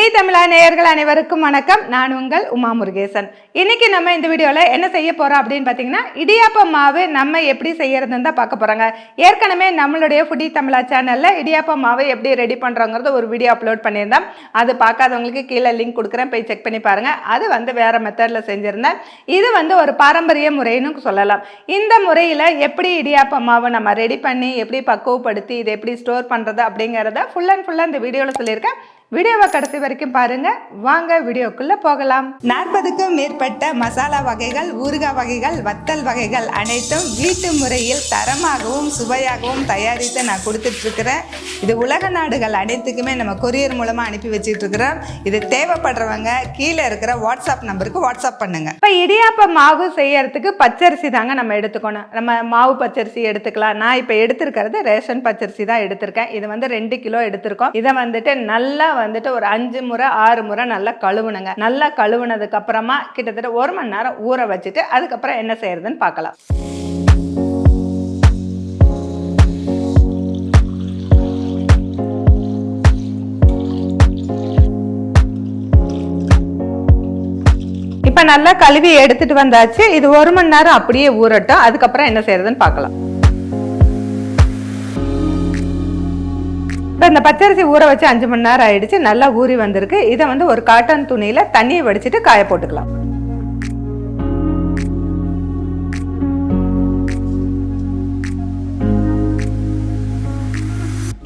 Foodie தமிழா நேயர்கள் அனைவருக்கும் வணக்கம். நான் உங்கள் உமா முருகேசன். இன்னைக்கு நம்ம இந்த வீடியோவில் என்ன செய்ய போகிறோம் அப்படின்னு பார்த்தீங்கன்னா, இடியாப்ப மாவு நம்ம எப்படி செய்யறதுன்னு தான் பார்க்க போகிறாங்க. ஏற்கனவே நம்மளுடைய ஃபுடி தமிழா சேனலில் இடியாப்ப மாவு எப்படி ரெடி பண்ணுறோங்கிறது ஒரு வீடியோ அப்லோட் பண்ணியிருந்தேன். அது பார்க்காதவங்களுக்கு கீழே லிங்க் கொடுக்குறேன், போய் செக் பண்ணி பாருங்கள். அது வேறு மெத்தடில் செஞ்சுருந்தேன். இது ஒரு பாரம்பரிய முறைன்னு சொல்லலாம். இந்த முறையில் எப்படி இடியாப்ப மாவு நம்ம ரெடி பண்ணி எப்படி பக்குவப்படுத்தி இதை எப்படி ஸ்டோர் பண்ணுறது அப்படிங்கிறத ஃபுல் அண்ட் ஃபுல்லாக இந்த வீடியோவில் சொல்லியிருக்கேன். வீடியோவை கடைசி வரைக்கும் பாருங்க. வாங்க வீடியோக்குள்ள போகலாம். 40க்கும் மேற்பட்ட மசாலா வகைகள், ஊறுகாய் வகைகள், வத்தல் வகைகள் அனைத்தும் வீட்டு முறையில் தரமாகவும் சுவையாகவும் தயாரித்து நான் கொடுத்துட்டு இருக்கிறேன். இது உலக நாடுகள் அனைத்துக்குமே நம்ம கொரியர் மூலமா அனுப்பி வச்சுட்டு இருக்கிறோம். இது தேவைப்படுறவங்க கீழே இருக்கிற வாட்ஸ்அப் நம்பருக்கு வாட்ஸ்அப் பண்ணுங்க. இப்போ இடியாப்ப மாவு செய்யறதுக்கு பச்சரிசி தாங்க நம்ம எடுத்துக்கணும். நம்ம மாவு பச்சரிசி எடுத்துக்கலாம். நான் இப்போ எடுத்திருக்கிறது ரேஷன் பச்சரிசி தான் எடுத்திருக்கேன். இது 2 கிலோ எடுத்திருக்கோம். இதை நல்லா ஒரு 5 முறை 6 முறை நல்லா கழுவுனுங்க. நல்லா கழுவுனதுக்கு அப்புறமா கிட்டத்தட்ட 1 மணி நேரம் ஊற வச்சுட்டு அதுக்கப்புறம் என்ன செய்யறதுன்னு பார்க்கலாம். இப்ப நல்லா கழுவி எடுத்துட்டு வந்தாச்சு. இது 1 மணி நேரம் அப்படியே ஊறட்டும். அதுக்கப்புறம் என்ன செய்யறதுன்னு பார்க்கலாம். இப்போ இந்த பச்சரிசி ஊற வச்சு 5 மணி நேரம் ஆயிடுச்சு. நல்லா ஊறி வந்திருக்கு. இதை ஒரு காட்டன் துணியில தண்ணியை வடிச்சிட்டு காய போட்டுக்கலாம்.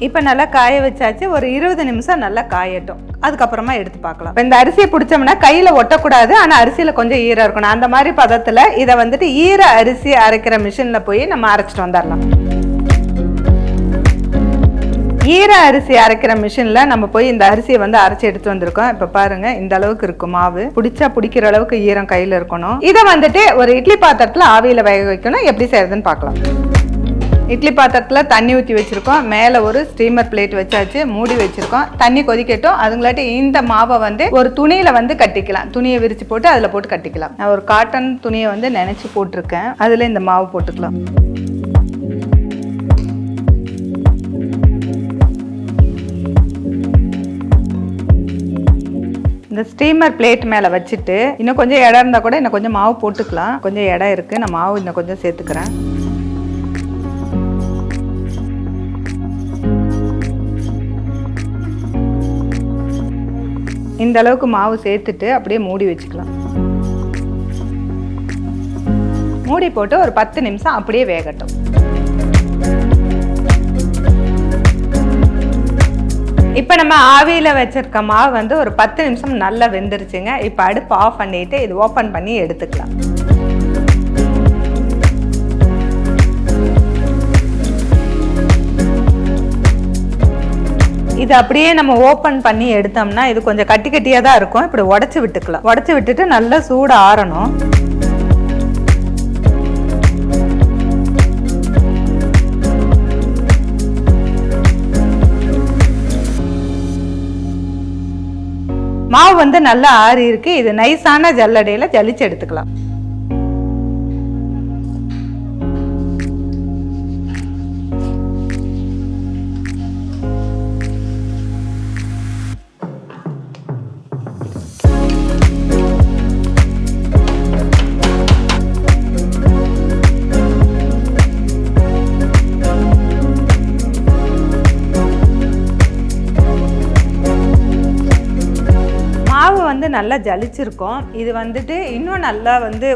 இப்போ நல்லா காய வச்சாச்சு. ஒரு 20 நிமிஷம் நல்லா காயட்டும். அதுக்கப்புறமா எடுத்து பார்க்கலாம். இந்த அரிசியை பிடிச்சோம்னா கையில ஒட்டக்கூடாது. ஆனா அரிசியில கொஞ்சம் ஈரம் இருக்கணும். அந்த மாதிரி பதத்துல இதை ஈர அரிசி அரைக்கிற மிஷின்ல போய் நம்ம அரைச்சிட்டு வந்துடலாம். ஈர அரிசி அரைக்கிற மிஷின்ல நம்ம போய் இந்த அரிசியை அரைச்சி எடுத்து வந்திருக்கோம். இப்ப பாருங்க, இந்த அளவுக்கு இருக்கும் மாவு. பிடிக்கிற அளவுக்கு ஈரம் கையில இருக்கணும். இதை ஒரு இட்லி பாத்திரத்துல ஆவியில வேக வைக்கணும். எப்படி செய்யறதுன்னு பார்க்கலாம். இட்லி பாத்திரத்துல தண்ணி ஊற்றி வச்சிருக்கோம். மேல ஒரு ஸ்டீமர் பிளேட் வச்சாச்சு, மூடி வச்சிருக்கோம். தண்ணி கொதிக்கட்டும். அதுங்களாட்டி இந்த மாவை ஒரு துணியில கட்டிக்கலாம். துணியை விரிச்சு போட்டு அதுல போட்டு கட்டிக்கலாம். நான் ஒரு காட்டன் துணியை நினைச்சு போட்டிருக்கேன். அதுல இந்த மாவு போட்டுக்கலாம். இந்த ஸ்டீமர் பிளேட் மேலே வச்சுட்டு இன்னும் கொஞ்சம் இடம் இருந்தால் கூட இன்னும் கொஞ்சம் மாவு போட்டுக்கலாம். கொஞ்சம் இடம் இருக்குது. நான் மாவு இன்னும் கொஞ்சம் சேர்த்துக்கிறேன். இந்த அளவுக்கு மாவு சேர்த்துட்டு அப்படியே மூடி வச்சுக்கலாம். மூடி போட்டு ஒரு 10 நிமிஷம் அப்படியே வேகட்டும். இப்போ நம்ம ஆவியில வச்சிருக்க மாவு ஒரு 10 நிமிஷம் நல்லா வெந்துருச்சுங்க. இப்போ அடுப்பு ஆஃப் பண்ணிட்டு இது ஓப்பன் பண்ணி எடுத்துக்கலாம். இது அப்படியே நம்ம ஓப்பன் பண்ணி எடுத்தோம்னா இது கொஞ்சம் கட்டி கட்டியாக தான் இருக்கும். இப்படி உடச்சி விட்டுக்கலாம். உடச்சி விட்டுட்டு நல்லா சூடு ஆறணும். மாவு நல்லா ஆறி இருக்கு. இது நைஸான ஜல்லடையில ஜலிச்சு எடுத்துக்கலாம். நல்லா ஜலிச்சிருக்கோம். இது இன்னும் நல்லா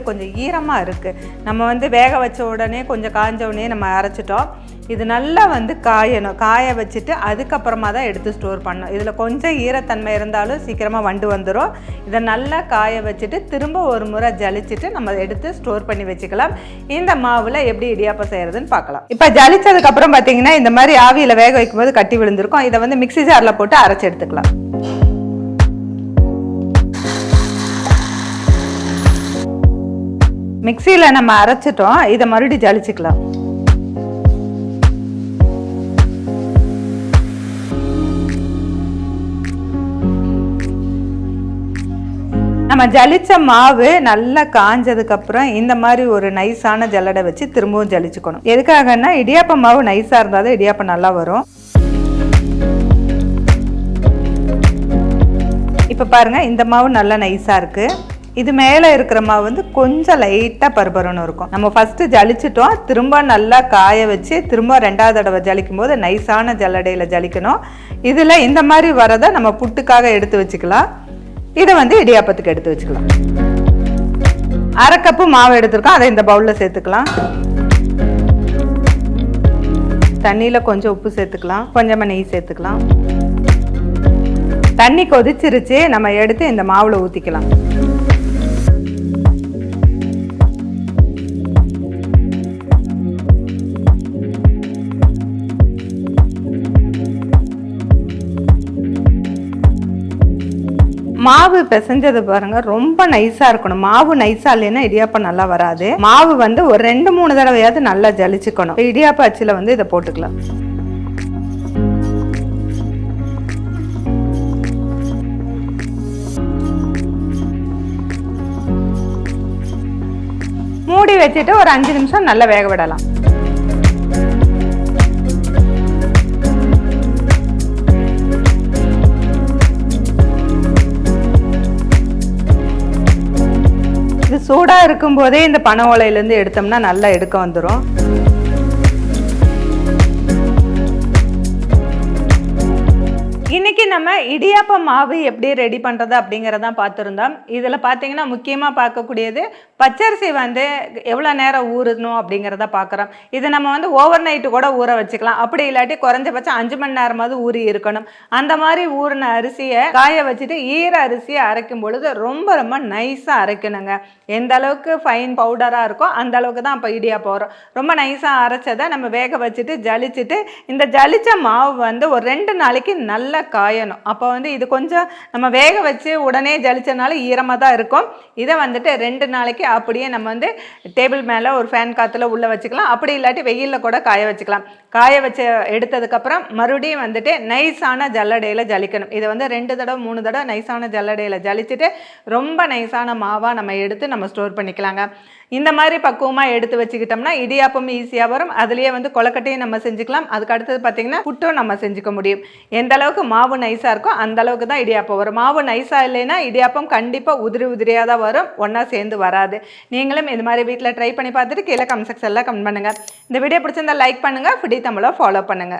கொஞ்சம் ஈரமாக இருக்குது. நம்ம வேக வச்ச உடனே கொஞ்சம் காஞ்ச உடனே நம்ம அரைச்சிட்டோம். இது நல்லா காயணும். காய வச்சுட்டு அதுக்கப்புறமா தான் எடுத்து ஸ்டோர் பண்ணணும். இதில் கொஞ்சம் ஈரத்தன்மை இருந்தாலும் சீக்கிரமாக வண்டு வந்துடும். இதை நல்லா காய வச்சுட்டு திரும்ப ஒரு முறை ஜலிச்சுட்டு நம்ம எடுத்து ஸ்டோர் பண்ணி வச்சுக்கலாம். இந்த மாவில் எப்படி இடியாப்பம் செய்கிறதுன்னு பார்க்கலாம். இப்போ ஜலிச்சதுக்கப்புறம் பார்த்தீங்கன்னா இந்த மாதிரி ஆவியில் வேக வைக்கும்போது கட்டி விழுந்திருக்கும். இதை மிக்ஸி ஜாரில் போட்டு அரைச்சி எடுத்துக்கலாம். மிக்ஸியில் நம்ம அரைச்சிட்டோம். இதை மறுபடியும் ஜலிச்சுக்கலாம். நம்ம ஜலிச்ச மாவு நல்லா காஞ்சதுக்கு அப்புறம் இந்த மாதிரி ஒரு நைஸான ஜல்லடை வச்சு திரும்பவும் ஜலிச்சுக்கணும். எதுக்காகன்னா இடியாப்ப மாவு நைஸா இருந்தாலும் இடியாப்பம் நல்லா வரும். இப்போ பாருங்கள், இந்த மாவு நல்லா நைஸாக இருக்குது. இது மேலே இருக்கிற மாவு வந்து கொஞ்சம் லைட்டாக பருபருன்னு இருக்கும். நம்ம ஃபஸ்ட்டு ஜலிச்சிட்டோம், திரும்ப நல்லா காய வச்சு திரும்ப 2வது தடவை ஜலிக்கும் போது நைஸான ஜல்லடையில் ஜலிக்கணும். இதில் இந்த மாதிரி வரதை நம்ம புட்டுக்காக எடுத்து வச்சுக்கலாம். இதை வந்து இடியாப்பத்துக்கு எடுத்து வச்சுக்கலாம். 1/2 கப்பு மாவு எடுத்துருக்கோம், அதை இந்த பவுலில் சேர்த்துக்கலாம். தண்ணியில் கொஞ்சம் உப்பு சேர்த்துக்கலாம், கொஞ்சமாக நெய் சேர்த்துக்கலாம். தண்ணி கொதிச்சிருச்சு, நம்ம எடுத்து இந்த மாவில் ஊற்றிக்கலாம். மாவு பிசைஞ்சது பாருங்க, ரொம்ப நைஸா இருக்கணும். மாவு நைஸா இல்லைன்னா இடியாப்பம் நல்லா வராது. மாவு வந்து ஒரு 2-3 தடவையாவது நல்லா ஜலிச்சுக்கணும். இடியாப்ப அச்சில வந்து இதை போட்டுக்கலாம். மூடி வச்சுட்டு ஒரு 5 நிமிஷம் நல்லா வேக விடலாம். இது சூடா இருக்கும் போதே இந்த பனை ஓலையிலேருந்து எடுத்தோம்னா நல்லா எடுக்க வந்துடும். இன்னைக்கு நம்ம இடியாப்ப மாவு எப்படி ரெடி பண்ணுறது அப்படிங்கிறதான் பார்த்துருந்தோம். இதில் பார்த்தீங்கன்னா முக்கியமாக பார்க்கக்கூடியது பச்சரிசி வந்து எவ்வளோ நேரம் ஊறணும் அப்படிங்கிறத பார்க்குறோம். இதை நம்ம வந்து ஓவர் நைட்டு கூட ஊற வச்சுக்கலாம். அப்படி இல்லாட்டி குறைஞ்சபட்சம் 5 மணி நேரமாவது ஊறி இருக்கணும். அந்த மாதிரி ஊறின அரிசியை காய வச்சுட்டு ஈர அரிசியை அரைக்கும் பொழுது ரொம்ப ரொம்ப நைஸாக அரைக்கணுங்க. எந்த அளவுக்கு ஃபைன் பவுடராக இருக்கோ அந்த அளவுக்கு தான் இப்போ இடியாப்பம் வரும். ரொம்ப நைஸாக அரைச்சதை நம்ம வேக வச்சுட்டு ஜலிச்சுட்டு, இந்த ஜலிச்ச மாவு வந்து ஒரு 2 நாளைக்கு நல்லா காயணும். அப்போ வந்து இது கொஞ்சம் நம்ம வேக வச்சு உடனே ஜலிச்சனால ஈரமாக தான் இருக்கும். இதை வந்துட்டு 2 நாளைக்கு அப்படியே நம்ம வந்து டேபிள் மேலே ஒரு ஃபேன் காற்றுல உள்ளே வச்சுக்கலாம். அப்படி இல்லாட்டி வெயிலில் கூட காய வச்சுக்கலாம். காய வச்சு எடுத்ததுக்கப்புறம் மறுபடியும் வந்துட்டு நைஸான ஜல்லடையில் ஜலிக்கணும். இதை வந்து 2 தடவை 3 தடவை நைஸான ஜல்லடையில் ஜலிச்சுட்டு ரொம்ப நைஸான மாவாக நம்ம எடுத்து நம்ம ஸ்டோர் பண்ணிக்கலாங்க. இந்த மாதிரி பக்குவமாக எடுத்து வச்சுக்கிட்டோம்னா இடியாப்பம் ஈஸியாக வரும். அதுலேயே வந்து கொலக்கட்டையும் நம்ம செஞ்சுக்கலாம். அதுக்கு அடுத்தது பார்த்தீங்கன்னா புட்டும் நம்ம செஞ்சுக்க முடியும். எந்த அளவுக்கு மாவு நைஸாக இருக்கோ அந்த அளவுக்கு தான் இடியாப்பம் வரும். மாவு நைஸாக இல்லைன்னா இடியாப்பம் கண்டிப்பாக உதிரி உதிரியாக தான் வரும், ஒன்றா சேர்ந்து வராது. நீங்களும் இது மாதிரி வீட்டில் ட்ரை பண்ணி பார்த்துட்டு கீழே கமெண்ட் செக்ஷனில் கமெண்ட் பண்ணுங்கள். இந்த வீடியோ பிடிச்சிருந்தா லைக் பண்ணுங்கள், ஃபுடி தமிழை ஃபாலோ பண்ணுங்கள்.